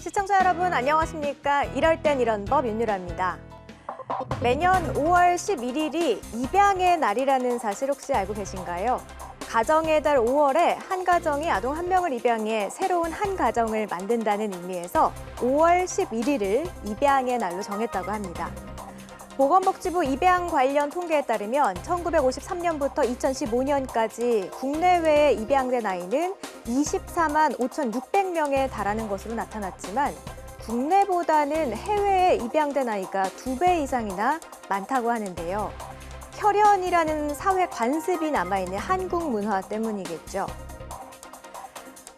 시청자 여러분 안녕하십니까? 이럴 땐 이런 법 윤유라입니다. 매년 5월 11일이 입양의 날이라는 사실 혹시 알고 계신가요? 가정의 달 5월에 한 가정이 아동 한 명을 입양해 새로운 한 가정을 만든다는 의미에서 5월 11일을 입양의 날로 정했다고 합니다. 보건복지부 입양 관련 통계에 따르면 1953년부터 2015년까지 국내외에 입양된 아이는 24만 5,600명에 달하는 것으로 나타났지만 국내보다는 해외에 입양된 아이가 2배 이상이나 많다고 하는데요. 혈연이라는 사회 관습이 남아있는 한국 문화 때문이겠죠.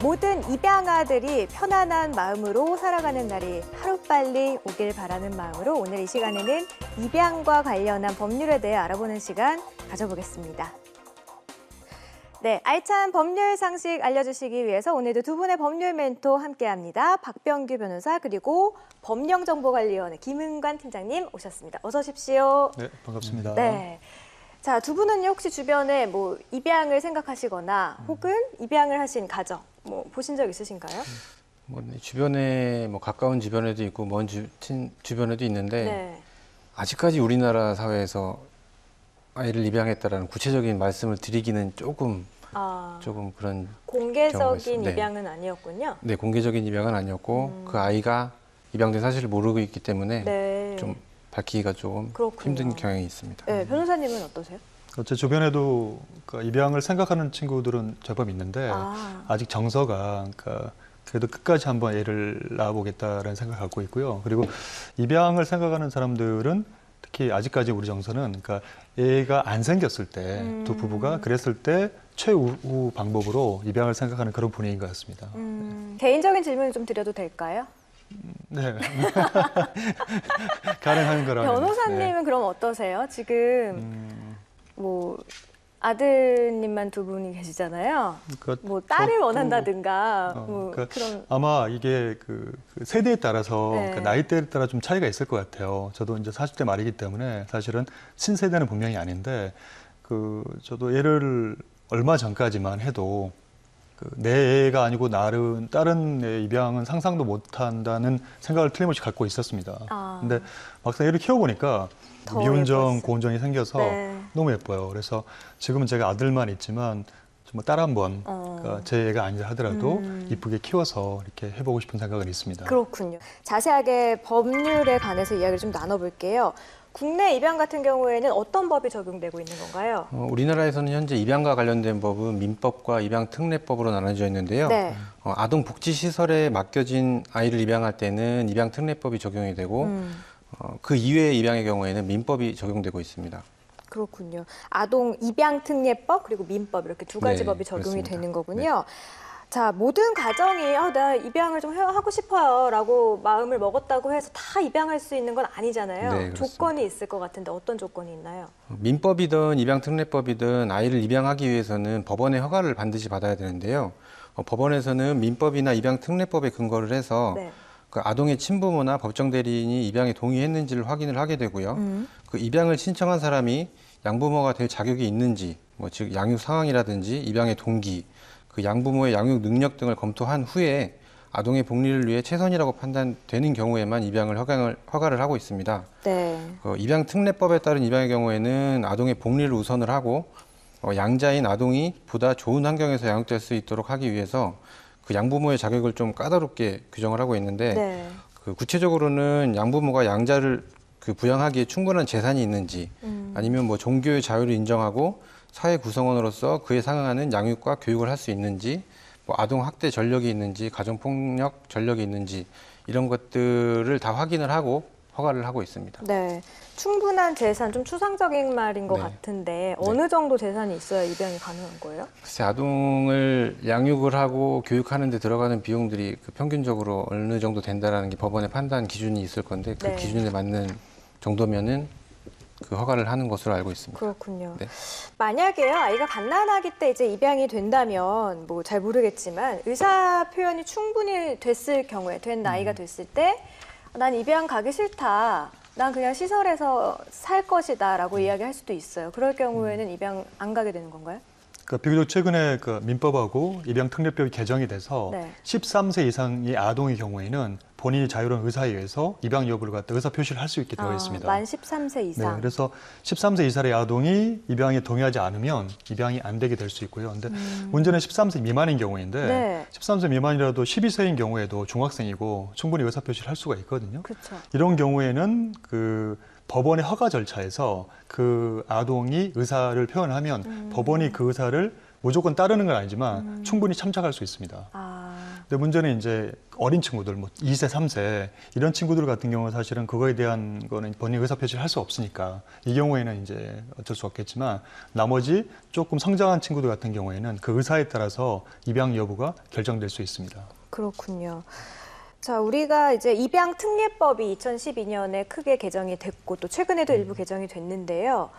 모든 입양아들이 편안한 마음으로 살아가는 날이 하루빨리 오길 바라는 마음으로 오늘 이 시간에는 입양과 관련한 법률에 대해 알아보는 시간 가져보겠습니다. 네, 알찬 법률 상식 알려주시기 위해서 오늘도 두 분의 법률 멘토 함께합니다. 박병규 변호사 그리고 법령정보관리위원회 김은관 팀장님 오셨습니다. 어서 오십시오. 네, 반갑습니다. 네. 자, 두 분은 혹시 주변에 뭐 입양을 생각하시거나 혹은 입양을 하신 가정 뭐 보신 적 있으신가요? 주변에 가까운 주변에도 있고 먼 주변에도 있는데 네. 아직까지 우리나라 사회에서 아이를 입양했다라는 구체적인 말씀을 드리기는 조금 그런 공개적인 네. 입양은 아니었군요. 네, 공개적인 입양은 아니었고 그 아이가 입양된 사실을 모르고 있기 때문에 네. 좀 밝히기가 조금 그렇군요. 힘든 경향이 있습니다. 네, 변호사님은 어떠세요? 제 주변에도 입양을 생각하는 친구들은 제법 있는데 아직 정서가 그래도 끝까지 한번 애를 낳아보겠다라는 생각을 갖고 있고요. 그리고 입양을 생각하는 사람들은 특히 아직까지 우리 정서는 애가 안 생겼을 때 두 부부가 그랬을 때 최후 방법으로 입양을 생각하는 그런 분위기인 것 같습니다. 개인적인 질문을 좀 드려도 될까요? 네. 가능한 거라면. 변호사님은 네. 그럼 어떠세요? 지금 뭐 아드님만 두 분이 계시잖아요. 뭐 딸을 원한다든가 그런. 아마 이게 그 세대에 따라서 네. 나이대에 따라 좀 차이가 있을 것 같아요. 저도 이제 40대 말이기 때문에 사실은 신세대는 분명히 아닌데 저도 얘를 얼마 전까지만 해도 내 애가 아니고 다른 애 입양은 상상도 못한다는 생각을 틀림없이 갖고 있었습니다. 근데 막상 애를 키워보니까 미운정, 고운정이 생겨서 네. 너무 예뻐요. 그래서 지금은 제가 아들만 있지만 정말 딸 한 번, 제 애가 아니라 하더라도 이쁘게 키워서 이렇게 해보고 싶은 생각은 있습니다. 그렇군요. 자세하게 법률에 관해서 이야기를 좀 나눠볼게요. 국내 입양 같은 경우에는 어떤 법이 적용되고 있는 건가요? 우리나라에서는 현재 입양과 관련된 법은 민법과 입양특례법으로 나눠져 있는데요. 네. 아동복지시설에 맡겨진 아이를 입양할 때는 입양특례법이 적용이 되고 그 이외의 입양의 경우에는 민법이 적용되고 있습니다. 그렇군요. 아동 입양특례법 그리고 민법 이렇게 두 가지 네, 법이 적용이 그렇습니다. 되는 거군요. 자, 모든 가정이 나 입양을 좀 하고 싶어요 라고 마음을 먹었다고 해서 다 입양할 수 있는 건 아니잖아요. 네, 그렇습니다. 조건이 있을 것 같은데 어떤 조건이 있나요? 민법이든 입양특례법이든 아이를 입양하기 위해서는 법원의 허가를 반드시 받아야 되는데요. 법원에서는 민법이나 입양특례법에 근거를 해서 네. 그 아동의 친부모나 법정 대리인이 입양에 동의했는지를 확인을 하게 되고요. 그 입양을 신청한 사람이 양부모가 될 자격이 있는지, 즉 양육 상황이라든지 입양의 동기, 그 양부모의 양육 능력 등을 검토한 후에 아동의 복리를 위해 최선이라고 판단되는 경우에만 입양을 허가를 하고 있습니다. 네. 입양특례법에 따른 입양의 경우에는 아동의 복리를 우선을 하고 양자인 아동이 보다 좋은 환경에서 양육될 수 있도록 하기 위해서 그 양부모의 자격을 좀 까다롭게 규정을 하고 있는데 네. 구체적으로는 양부모가 양자를 부양하기에 충분한 재산이 있는지 아니면 종교의 자유를 인정하고 사회 구성원으로서 그에 상응하는 양육과 교육을 할 수 있는지 아동 학대 전력이 있는지 가정폭력 전력이 있는지 이런 것들을 다 확인을 하고 허가를 하고 있습니다. 네. 충분한 재산, 좀 추상적인 말인 것 같은데 어느 정도 재산이 있어야 입양이 가능한 거예요? 글쎄, 아동을 양육을 하고 교육하는 데 들어가는 비용들이 평균적으로 어느 정도 된다라는 게 법원의 판단 기준이 있을 건데 그 기준에 맞는 정도면은 그 허가를 하는 것으로 알고 있습니다. 그렇군요. 네. 만약에요, 아이가 갓난아기 때 이제 입양이 된다면 잘 모르겠지만 의사 표현이 충분히 됐을 경우에 된 나이가 됐을 때 난 입양 가기 싫다. 난 그냥 시설에서 살 것이다 라고 이야기할 수도 있어요. 그럴 경우에는 입양 안 가게 되는 건가요? 비교적 최근에 민법하고 입양특례법이 개정이 돼서 13세 이상의 아동의 경우에는 본인이 자유로운 의사에 의해서 입양 여부를 갖다 의사 표시를 할 수 있게 되어 있습니다. 만 13세 이상. 네, 그래서 13세 이상의 아동이 입양에 동의하지 않으면 입양이 안 되게 될 수 있고요. 근데 문제는 13세 미만인 경우인데 네. 13세 미만이라도 12세인 경우에도 중학생이고 충분히 의사 표시를 할 수가 있거든요. 그렇죠. 이런 경우에는 그 법원의 허가 절차에서 그 아동이 의사를 표현하면 법원이 그 의사를 무조건 따르는 건 아니지만 충분히 참작할 수 있습니다. 근데 문제는 이제 어린 친구들, 뭐 2세, 3세 이런 친구들 같은 경우는 사실은 그거에 대한 거는 본인 의사 표시를 할 수 없으니까 이 경우에는 이제 어쩔 수 없겠지만 나머지 조금 성장한 친구들 같은 경우에는 그 의사에 따라서 입양 여부가 결정될 수 있습니다. 그렇군요. 자, 우리가 이제 입양 특례법이 2012년에 크게 개정이 됐고 또 최근에도 일부 개정이 됐는데요.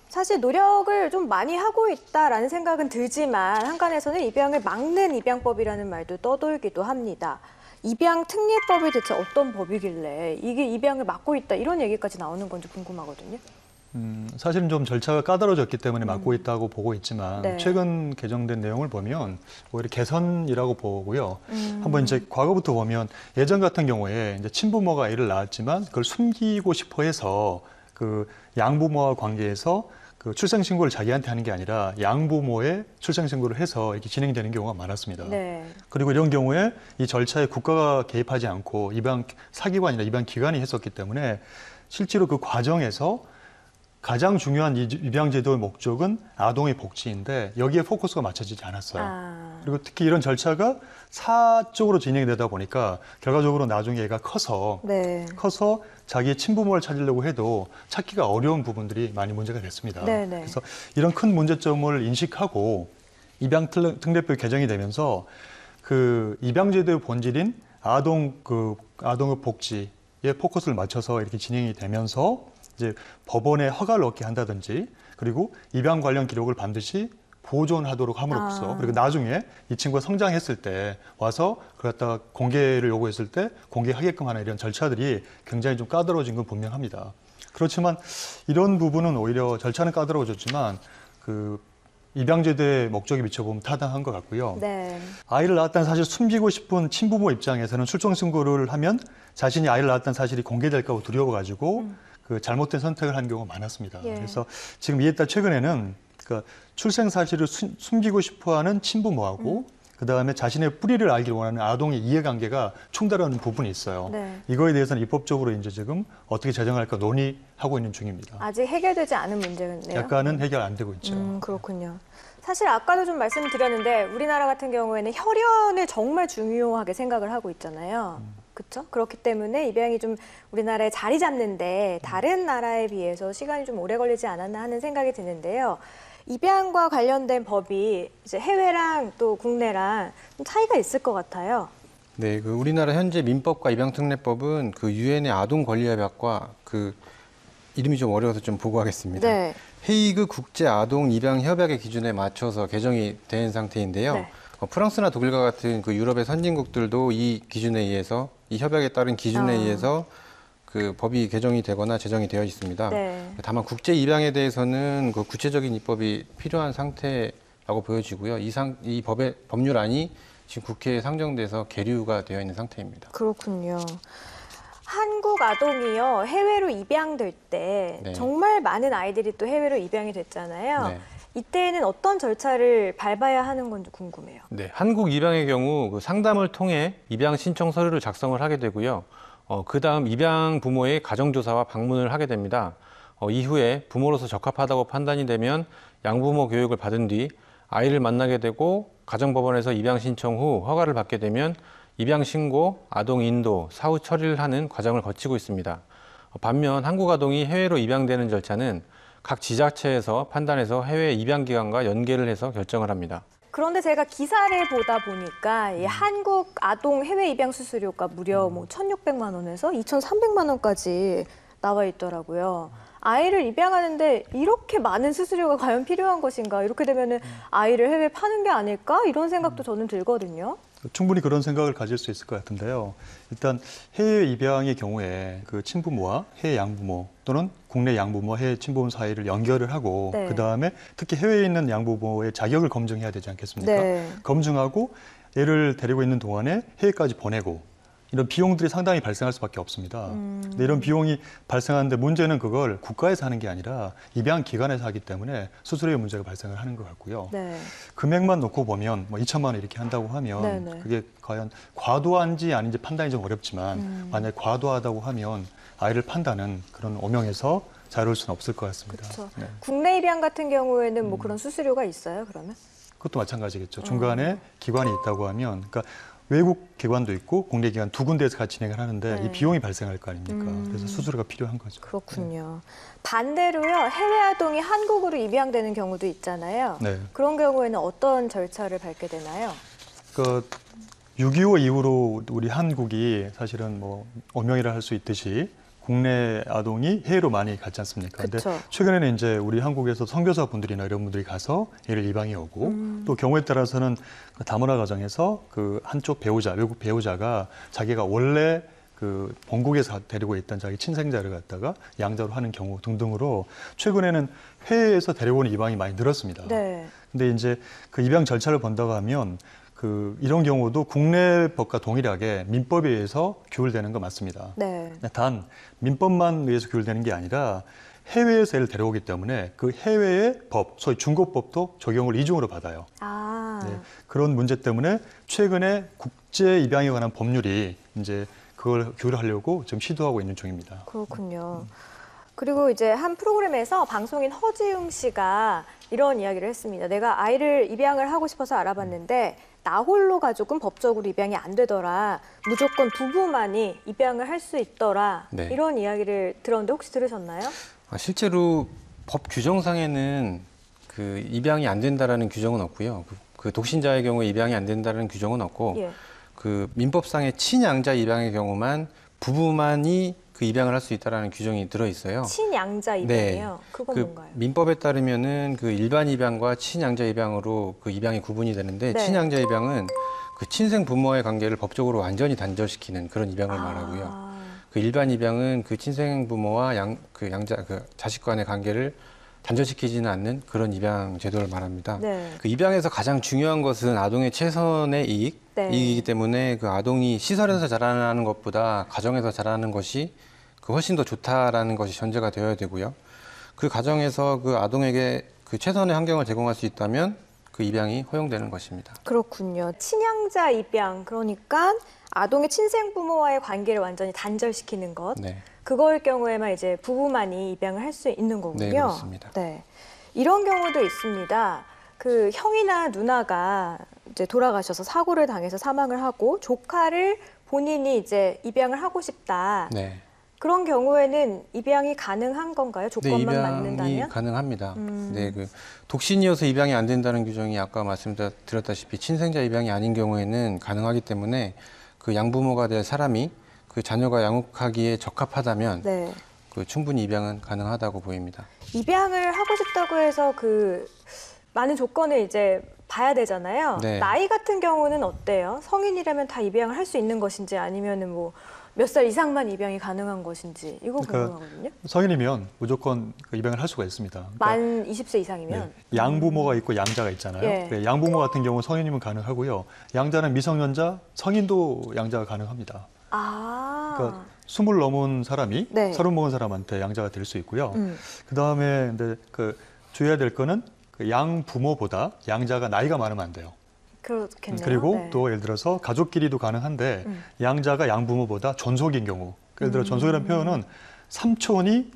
사실 노력을 좀 많이 하고 있다라는 생각은 들지만 한간에서는 입양을 막는 입양법이라는 말도 떠돌기도 합니다. 입양 특례법이 대체 어떤 법이길래 이게 입양을 막고 있다 이런 얘기까지 나오는 건지 궁금하거든요. 사실은 좀 절차가 까다로워졌기 때문에 막고 있다고 보고 있지만 네. 최근 개정된 내용을 보면 오히려 개선이라고 보고요. 한번 이제 과거부터 보면 예전 같은 경우에 이제 친부모가 애를 낳았지만 그걸 숨기고 싶어 해서 그 양부모와 관계에서 그 출생신고를 자기한테 하는 게 아니라 양부모의 출생신고를 해서 이렇게 진행되는 경우가 많았습니다. 네. 그리고 이런 경우에 이 절차에 국가가 개입하지 않고 입양 사기관이나 입양 기관이 했었기 때문에 실제로 그 과정에서 가장 중요한 이 입양 제도의 목적은 아동의 복지인데 여기에 포커스가 맞춰지지 않았어요. 그리고 특히 이런 절차가 사적으로 진행되다 보니까 결과적으로 나중에 얘가 커서 자기의 친부모를 찾으려고 해도 찾기가 어려운 부분들이 많이 문제가 됐습니다. 그래서 이런 큰 문제점을 인식하고 입양 특례법이 개정이 되면서 그 입양 제도의 본질인 아동의 복지에 포커스를 맞춰서 이렇게 진행이 되면서 이제 법원의 허가를 얻게 한다든지 그리고 입양 관련 기록을 반드시 보존하도록 함으로써 그리고 나중에 이 친구가 성장했을 때 와서 그걸 갖다가 공개를 요구했을 때 공개하게끔 하는 이런 절차들이 굉장히 좀 까다로워진 건 분명합니다. 그렇지만 이런 부분은 오히려 절차는 까다로워졌지만 그 입양제도의 목적에 비춰보면 타당한 것 같고요. 아이를 낳았다는 사실을 숨기고 싶은 친부모 입장에서는 출생신고를 하면 자신이 아이를 낳았다는 사실이 공개될까 봐 두려워가지고 그 잘못된 선택을 한 경우가 많았습니다. 그래서 지금 이에 따라 최근에는 그 출생 사실을 숨기고 싶어하는 친부모하고 그다음에 자신의 뿌리를 알기를 원하는 아동의 이해관계가 충돌하는 부분이 있어요. 이거에 대해서는 입법적으로 이제 지금 어떻게 제정할까 논의하고 있는 중입니다. 아직 해결되지 않은 문제네요. 약간은 해결 안 되고 있죠. 그렇군요. 사실 아까도 좀 말씀드렸는데 우리나라 같은 경우에는 혈연을 정말 중요하게 생각을 하고 있잖아요. 그렇죠? 그렇기 때문에 입양이 좀 우리나라에 자리 잡는데 다른 나라에 비해서 시간이 좀 오래 걸리지 않았나 하는 생각이 드는데요. 입양과 관련된 법이 이제 해외랑 또 국내랑 좀 차이가 있을 것 같아요. 네, 그 우리나라 현재 민법과 입양특례법은 그 유엔의 아동권리협약과 그 이름이 좀 어려워서 좀 보고하겠습니다. 헤이그 국제 아동 입양 협약의 기준에 맞춰서 개정이 된 상태인데요. 프랑스나 독일과 같은 그 유럽의 선진국들도 이 기준에 의해서 이 협약에 따른 기준에 의해서 그 법이 개정이 되거나 제정이 되어 있습니다. 다만 국제 입양에 대해서는 그 구체적인 입법이 필요한 상태라고 보여지고요. 이 법의 법률안이 지금 국회에 상정돼서 계류가 되어 있는 상태입니다. 그렇군요. 한국 아동이요 해외로 입양될 때 정말 많은 아이들이 또 해외로 입양이 됐잖아요. 이때는 어떤 절차를 밟아야 하는 건지 궁금해요. 네, 한국 입양의 경우 그 상담을 통해 입양 신청 서류를 작성을 하게 되고요. 그다음 입양 부모의 가정조사와 방문을 하게 됩니다. 이후에 부모로서 적합하다고 판단이 되면 양부모 교육을 받은 뒤 아이를 만나게 되고 가정법원에서 입양 신청 후 허가를 받게 되면 입양 신고, 아동 인도, 사후 처리를 하는 과정을 거치고 있습니다. 반면 한국 아동이 해외로 입양되는 절차는 각 지자체에서 판단해서 해외 입양 기관과 연계를 해서 결정을 합니다. 그런데 제가 기사를 보다 보니까 이 한국 아동 해외 입양 수수료가 무려 뭐 1,600만 원에서 2,300만 원까지 나와 있더라고요. 아이를 입양하는데 이렇게 많은 수수료가 과연 필요한 것인가? 이렇게 되면은 아이를 해외 파는 게 아닐까? 이런 생각도 저는 들거든요. 충분히 그런 생각을 가질 수 있을 것 같은데요. 일단 해외 입양의 경우에 그 친부모와 해외 양부모 또는 국내 양부모, 해외 친부모 사이를 연결을 하고 그다음에 특히 해외에 있는 양부모의 자격을 검증해야 되지 않겠습니까? 검증하고 애를 데리고 있는 동안에 해외까지 보내고 이런 비용들이 상당히 발생할 수밖에 없습니다. 근데 이런 비용이 발생하는데 문제는 그걸 국가에서 하는 게 아니라 입양 기관에서 하기 때문에 수수료의 문제가 발생을 하는 것 같고요. 네. 금액만 놓고 보면 뭐 2천만 원 이렇게 한다고 하면 네네. 그게 과연 과도한지 아닌지 판단이 좀 어렵지만 만약에 과도하다고 하면 아이를 판다는 그런 오명에서 자유로울 수는 없을 것 같습니다. 그렇죠. 네. 국내 입양 같은 경우에는 뭐 그런 수수료가 있어요, 그러면? 그것도 마찬가지겠죠. 중간에 기관이 있다고 하면, 그러니까 외국 기관도 있고 국내 기관 두 군데에서 같이 진행을 하는데 네. 이 비용이 발생할 거 아닙니까? 그래서 수수료가 필요한 거죠. 그렇군요. 반대로요, 해외 아동이 한국으로 입양되는 경우도 있잖아요. 네. 그런 경우에는 어떤 절차를 밟게 되나요? 그 6.25 이후로 우리 한국이 사실은 뭐 오명이라 할 수 있듯이 국내 아동이 해외로 많이 갔지 않습니까? 근데 그쵸. 최근에는 이제 우리 한국에서 선교사 분들이나 이런 분들이 가서 얘를 입양해 오고 또 경우에 따라서는 그 다문화 가정에서 그 한쪽 배우자, 외국 배우자가 자기가 원래 그 본국에서 데리고 있던 자기 친생자를 갖다가 양자로 하는 경우 등등으로 최근에는 해외에서 데려오는 입양이 많이 늘었습니다. 네. 근데 이제 그 입양 절차를 본다고 하면 그 이런 경우도 국내 법과 동일하게 민법에 의해서 규율되는 거 맞습니다. 네. 단 민법만 의해서 규율되는 게 아니라 해외에서 애를 데려오기 때문에 그 해외의 법, 소위 중고법도 적용을 이중으로 받아요. 아. 네, 그런 문제 때문에 최근에 국제 입양에 관한 법률이 이제 그걸 규율하려고 지금 시도하고 있는 중입니다. 그렇군요. 그리고 이제 한 프로그램에서 방송인 허지웅 씨가 이런 이야기를 했습니다. 내가 아이를 입양을 하고 싶어서 알아봤는데 나 홀로 가족은 법적으로 입양이 안 되더라. 무조건 부부만이 입양을 할 수 있더라. 네. 이런 이야기를 들었는데 혹시 들으셨나요? 실제로 법 규정상에는 그 입양이 안 된다라는 규정은 없고요. 그 독신자의 경우에 입양이 안 된다는 규정은 없고 예. 그 민법상의 친양자 입양의 경우만 부부만이 그 입양을 할 수 있다라는 규정이 들어 있어요. 친양자 입양이요. 그건 그 뭔가요? 민법에 따르면은 그 일반 입양과 친양자 입양으로 그 입양이 구분이 되는데 네. 친양자 입양은 그 친생 부모와의 관계를 법적으로 완전히 단절시키는 그런 입양을 말하고요. 그 일반 입양은 그 친생 부모와 양자 그 자식 간의 관계를 단절시키지는 않는 그런 입양 제도를 말합니다. 네. 그 입양에서 가장 중요한 것은 아동의 최선의 네. 이익이기 때문에 그 아동이 시설에서 자라나는 것보다 가정에서 자라는 것이 그 훨씬 더 좋다라는 것이 전제가 되어야 되고요. 그 가정에서 그 아동에게 그 최선의 환경을 제공할 수 있다면 그 입양이 허용되는 것입니다. 그렇군요. 친양자 입양, 그러니까 아동의 친생 부모와의 관계를 완전히 단절시키는 것. 네. 그거일 경우에만 이제 부부만이 입양을 할 수 있는 거군요. 네, 그렇습니다. 네. 이런 경우도 있습니다. 그 형이나 누나가 이제 돌아가셔서 사고를 당해서 사망을 하고 조카를 본인이 이제 입양을 하고 싶다. 네. 그런 경우에는 입양이 가능한 건가요? 조건만 입양이 맞는다면? 가능합니다. 네, 그 독신이어서 입양이 안 된다는 규정이 아까 말씀드렸다시피 친생자 입양이 아닌 경우에는 가능하기 때문에 그 양부모가 될 사람이 그 자녀가 양육하기에 적합하다면 네. 그 충분히 입양은 가능하다고 보입니다. 입양을 하고 싶다고 해서 그 많은 조건을 이제 봐야 되잖아요. 네. 나이 같은 경우는 어때요? 성인이라면 다 입양을 할 수 있는 것인지 아니면은 뭐 몇 살 이상만 입양이 가능한 것인지 이거 궁금하거든요. 성인이면 무조건 그 입양을 할 수가 있습니다. 그러니까 만 20세 이상이면? 네, 양부모가 있고 양자가 있잖아요. 예. 네, 양부모 같은 경우 성인이면 가능하고요. 양자는 미성년자, 성인도 양자가 가능합니다. 아. 그러니까 20 넘은 사람이 네. 30 먹은 사람한테 양자가 될 수 있고요. 그다음에 근데 그 주의해야 될 거는 그 양부모보다 양자가 나이가 많으면 안 돼요. 그렇겠네요. 그리고 네. 또 예를 들어서 가족끼리도 가능한데 양자가 양부모보다 전속인 경우, 예를 들어 전속이라는 표현은 삼촌이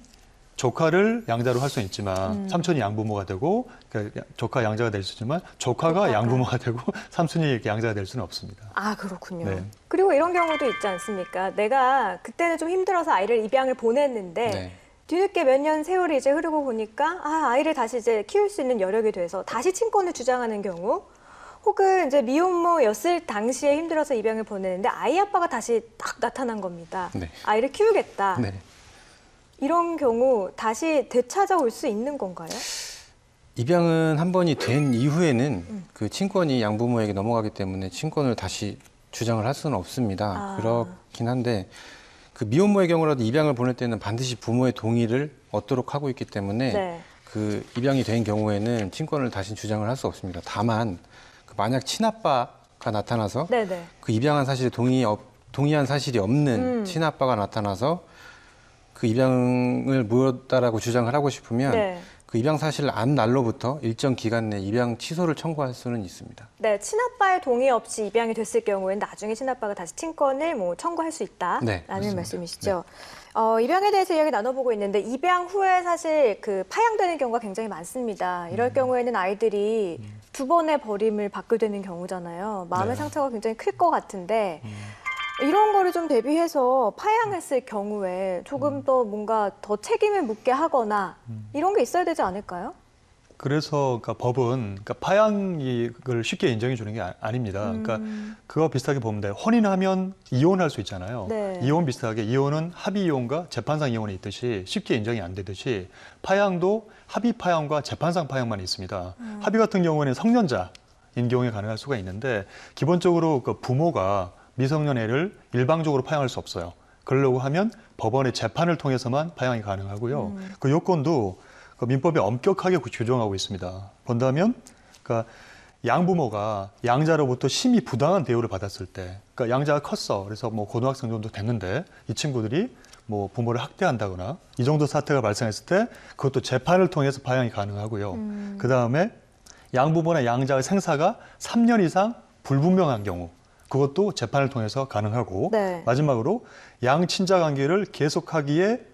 조카를 양자로 할 수는 있지만 삼촌이 양부모가 되고 그러니까 조카 양자가 될 수 있지만 조카가 양부모가 되고 삼촌이 이렇게 양자가 될 수는 없습니다. 아, 그렇군요. 네. 그리고 이런 경우도 있지 않습니까? 내가 그때는 좀 힘들어서 아이를 입양을 보냈는데 네. 뒤늦게 몇 년 세월이 이제 흐르고 보니까 아이를 다시 이제 키울 수 있는 여력이 돼서 다시 친권을 주장하는 경우, 혹은 이제 미혼모였을 당시에 힘들어서 입양을 보냈는데 아이 아빠가 다시 딱 나타난 겁니다. 네. 아이를 키우겠다. 네. 이런 경우 다시 되찾아올 수 있는 건가요? 입양은 한 번이 된 이후에는 그 친권이 양부모에게 넘어가기 때문에 친권을 다시 주장을 할 수는 없습니다. 아. 그렇긴 한데 그 미혼모의 경우라도 입양을 보낼 때는 반드시 부모의 동의를 얻도록 하고 있기 때문에 네. 그 입양이 된 경우에는 친권을 다시 주장을 할 수 없습니다. 다만 그 만약 친아빠가 나타나서 네네. 그 입양한 사실에 동의한 사실이 없는 친아빠가 나타나서 그 입양을 무효다라고 주장을 하고 싶으면 네. 그 입양 사실을 안 날로부터 일정 기간 내 입양 취소를 청구할 수는 있습니다. 네, 친아빠의 동의 없이 입양이 됐을 경우에는 나중에 친아빠가 다시 친권을 청구할 수 있다라는 네, 말씀이시죠. 입양에 대해서 이야기 나눠보고 있는데 입양 후에 사실 그 파양되는 경우가 굉장히 많습니다. 이럴 경우에는 아이들이 두 번의 버림을 받게 되는 경우잖아요. 마음의 네. 상처가 굉장히 클 것 같은데 이런 거를 좀 대비해서 파양했을 경우에 조금 더 뭔가 더 책임을 묻게 하거나 이런 게 있어야 되지 않을까요? 그래서 그러니까 법은 그러니까 파양을 쉽게 인정해 주는 게 아닙니다. 그러니까 그거 비슷하게 보면 돼요. 혼인하면 이혼할 수 있잖아요. 네. 이혼 비슷하게 이혼은 합의 이혼과 재판상 이혼이 있듯이 쉽게 인정이 안 되듯이 파양도 합의 파양과 재판상 파양만 있습니다. 합의 같은 경우에는 성년자인 경우에 가능할 수가 있는데 기본적으로 그 부모가 미성년 애를 일방적으로 파양할 수 없어요. 그러려고 하면 법원의 재판을 통해서만 파양이 가능하고요. 그 요건도 그 민법에 엄격하게 규정하고 있습니다. 본다면, 그러니까 양부모가 양자로부터 심히 부당한 대우를 받았을 때, 그러니까 양자가 컸어. 그래서 뭐 고등학생 정도 됐는데 이 친구들이 뭐 부모를 학대한다거나 이 정도 사태가 발생했을 때 그것도 재판을 통해서 파양이 가능하고요. 그 다음에 양부모나 양자의 생사가 3년 이상 불분명한 경우, 그것도 재판을 통해서 가능하고 네. 마지막으로 양친자 관계를 계속하기에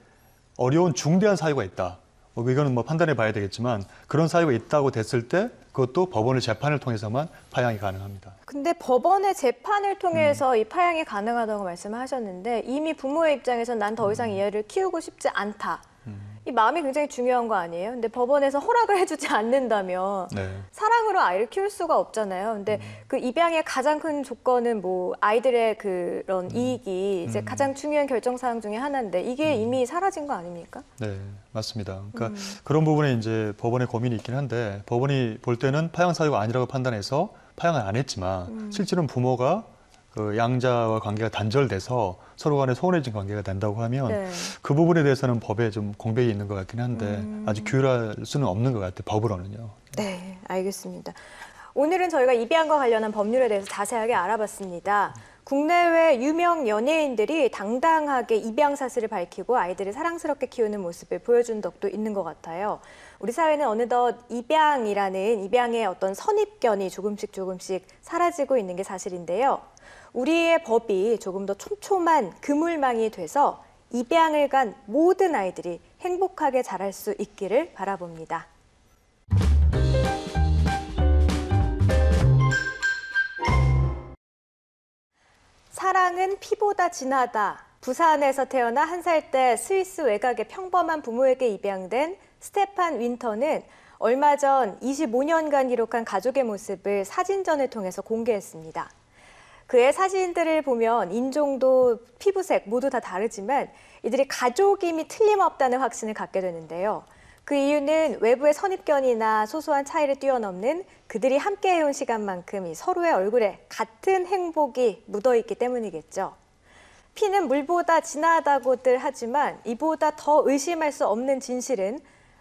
어려운 중대한 사유가 있다. 이거는 뭐 판단해 봐야 되겠지만 그런 사유가 있다고 됐을 때 그것도 법원의 재판을 통해서만 파양이 가능합니다. 근데 법원의 재판을 통해서 이 파양이 가능하다고 말씀하셨는데 이미 부모의 입장에서는 난 더 이상 이 애를 키우고 싶지 않다. 이 마음이 굉장히 중요한 거 아니에요? 근데 법원에서 허락을 해주지 않는다면 네. 사랑으로 아이를 키울 수가 없잖아요. 근데 그 입양의 가장 큰 조건은 뭐 아이들의 그런 이익이 이제 가장 중요한 결정 사항 중에 하나인데 이게 이미 사라진 거 아닙니까? 네, 맞습니다. 그러니까 그런 부분에 이제 법원의 고민이 있긴 한데 법원이 볼 때는 파양 사유가 아니라고 판단해서 파양을 안 했지만 실제로는 부모가 그 양자와 관계가 단절돼서 서로 간에 소원해진 관계가 된다고 하면 네. 그 부분에 대해서는 법에 좀 공백이 있는 것 같긴 한데 아직 규율할 수는 없는 것 같아요. 법으로는요. 네, 알겠습니다. 오늘은 저희가 입양과 관련한 법률에 대해서 자세하게 알아봤습니다. 국내외 유명 연예인들이 당당하게 입양 사실을 밝히고 아이들을 사랑스럽게 키우는 모습을 보여준 덕도 있는 것 같아요. 우리 사회는 어느덧 입양의 어떤 선입견이 조금씩 사라지고 있는 게 사실인데요. 우리의 법이 조금 더 촘촘한 그물망이 돼서 입양을 간 모든 아이들이 행복하게 자랄 수 있기를 바라봅니다. 사랑은 피보다 진하다. 부산에서 태어나 1살 때 스위스 외곽의 평범한 부모에게 입양된 스테판 윈터는 얼마 전 25년간 기록한 가족의 모습을 사진전을 통해서 공개했습니다. 그의 사진들을 보면 인종도 피부색 모두 다 다르지만 이들이 가족임이 틀림없다는 확신을 갖게 되는데요. 그 이유는 외부의 선입견이나 소소한 차이를 뛰어넘는 그들이 함께 해온 시간만큼 서로의 얼굴에 같은 행복이 묻어있기 때문이겠죠. 피는 물보다 진하다고들 하지만 이보다 더 의심할 수 없는 진실은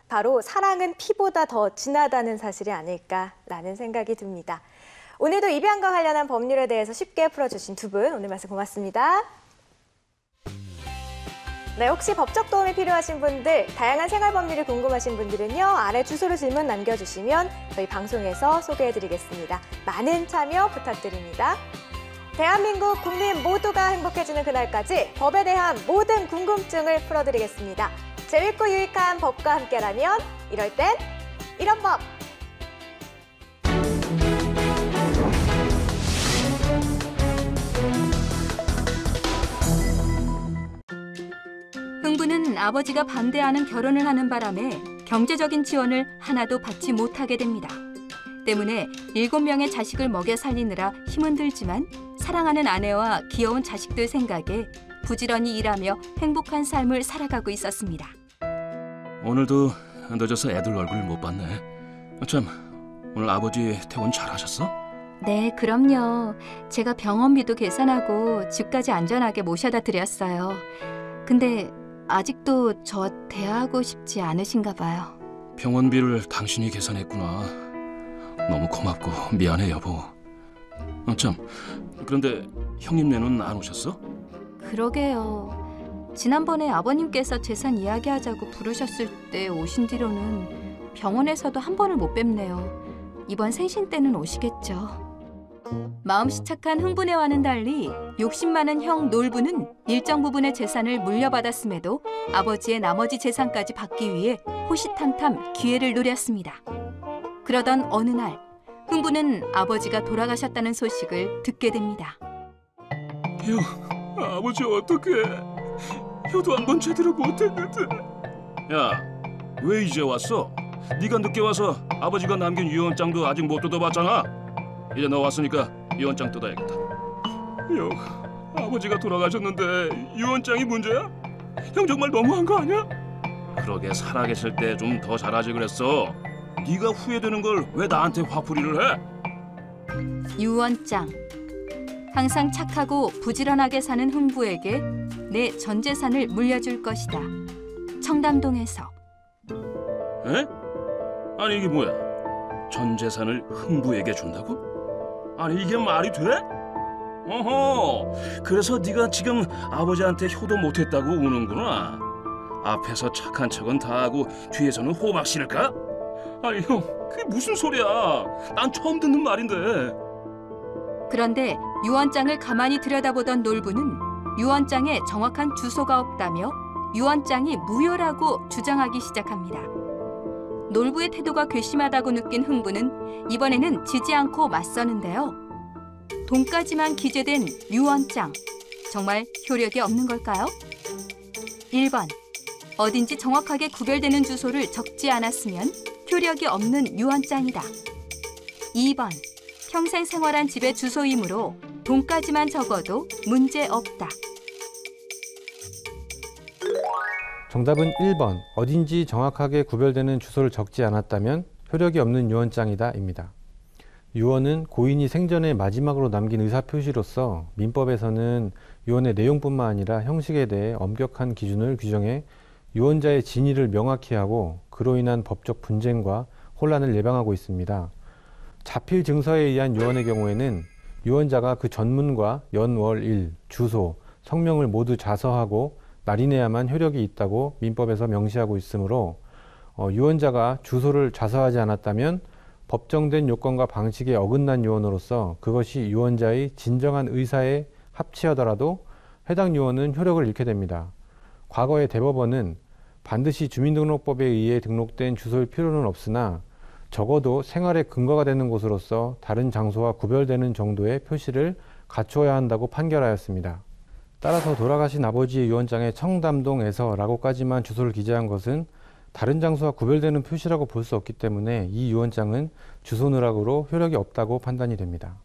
바로 사랑은 피보다 더 진하다는 사실이 아닐까라는 생각이 듭니다. 오늘도 입양과 관련한 법률에 대해서 쉽게 풀어주신 두 분 오늘 말씀 고맙습니다. 네, 혹시 법적 도움이 필요하신 분들, 다양한 생활 법률이 궁금하신 분들은요. 아래 주소로 질문 남겨주시면 저희 방송에서 소개해드리겠습니다. 많은 참여 부탁드립니다. 대한민국 국민 모두가 행복해지는 그날까지 법에 대한 모든 궁금증을 풀어드리겠습니다. 재밌고 유익한 법과 함께라면 이럴 땐 이런 법! 흥부는 아버지가 반대하는 결혼을 하는 바람에 경제적인 지원을 하나도 받지 못하게 됩니다. 때문에 7명의 자식을 먹여 살리느라 힘은 들지만 사랑하는 아내와 귀여운 자식들 생각에 부지런히 일하며 행복한 삶을 살아가고 있었습니다. 오늘도 늦어서 애들 얼굴 못 봤네. 참, 오늘 아버지 퇴원 잘하셨어? 네, 그럼요. 제가 병원비도 계산하고 집까지 안전하게 모셔다 드렸어요. 근데 아직도 저 대하고 싶지 않으신가 봐요. 병원비를 당신이 계산했구나. 너무 고맙고 미안해, 여보. 참, 그런데 형님네는 안 오셨어? 그러게요. 지난번에 아버님께서 재산 이야기하자고 부르셨을 때 오신 뒤로는 병원에서도 한 번을 못 뵙네요. 이번 생신 때는 오시겠죠. 마음씨 착한 흥부네와는 달리 욕심 많은 형 놀부는 일정 부분의 재산을 물려받았음에도 아버지의 나머지 재산까지 받기 위해 호시탐탐 기회를 노렸습니다. 그러던 어느 날 흥부는 아버지가 돌아가셨다는 소식을 듣게 됩니다. 아버지 어떡해. 효도 한 번 제대로 못했는데. 야, 왜 이제 왔어? 네가 늦게 와서 아버지가 남긴 유언장도 아직 못 뜯어봤잖아. 이제 너 왔으니까 유언장 뜯어야겠다. 형, 아버지가 돌아가셨는데 유언장이 문제야? 형 정말 너무한 거 아니야? 그러게 살아계실 때 좀 더 잘하지 그랬어. 네가 후회되는 걸 왜 나한테 화풀이를 해? 유언장. 항상 착하고 부지런하게 사는 흥부에게 내 전 재산을 물려줄 것이다. 청담동에서. 에? 아니 이게 뭐야? 전 재산을 흥부에게 준다고? 아니 이게 말이 돼? 어허, 그래서 네가 지금 아버지한테 효도 못했다고 우는구나. 앞에서 착한 척은 다 하고 뒤에서는 호박 실을까? 아니 형, 그게 무슨 소리야? 난 처음 듣는 말인데. 그런데 유언장을 가만히 들여다보던 놀부는 유언장에 정확한 주소가 없다며 유언장이 무효라고 주장하기 시작합니다. 놀부의 태도가 괘씸하다고 느낀 흥부는 이번에는 지지 않고 맞서는데요. 돈까지만 기재된 유언장, 정말 효력이 없는 걸까요? 1번, 어딘지 정확하게 구별되는 주소를 적지 않았으면 효력이 없는 유언장이다. 2번, 평생 생활한 집의 주소이므로 돈까지만 적어도 문제없다. 정답은 1번. 어딘지 정확하게 구별되는 주소를 적지 않았다면 효력이 없는 유언장이다 입니다. 유언은 고인이 생전에 마지막으로 남긴 의사표시로서 민법에서는 유언의 내용뿐만 아니라 형식에 대해 엄격한 기준을 규정해 유언자의 진위를 명확히 하고 그로 인한 법적 분쟁과 혼란을 예방하고 있습니다. 자필 증서에 의한 유언의 경우에는 유언자가 그 전문과 연, 월, 일, 주소, 성명을 모두 자서하고 날인해야만 효력이 있다고 민법에서 명시하고 있으므로 유언자가 주소를 자서하지 않았다면 법정된 요건과 방식에 어긋난 유언으로서 그것이 유언자의 진정한 의사에 합치하더라도 해당 유언은 효력을 잃게 됩니다. 과거의 대법원은 반드시 주민등록법에 의해 등록된 주소일 필요는 없으나 적어도 생활의 근거가 되는 곳으로서 다른 장소와 구별되는 정도의 표시를 갖추어야 한다고 판결하였습니다. 따라서 돌아가신 아버지의 유언장에 청담동에서 라고까지만 주소를 기재한 것은 다른 장소와 구별되는 표시라고 볼 수 없기 때문에 이 유언장은 주소 누락으로 효력이 없다고 판단이 됩니다.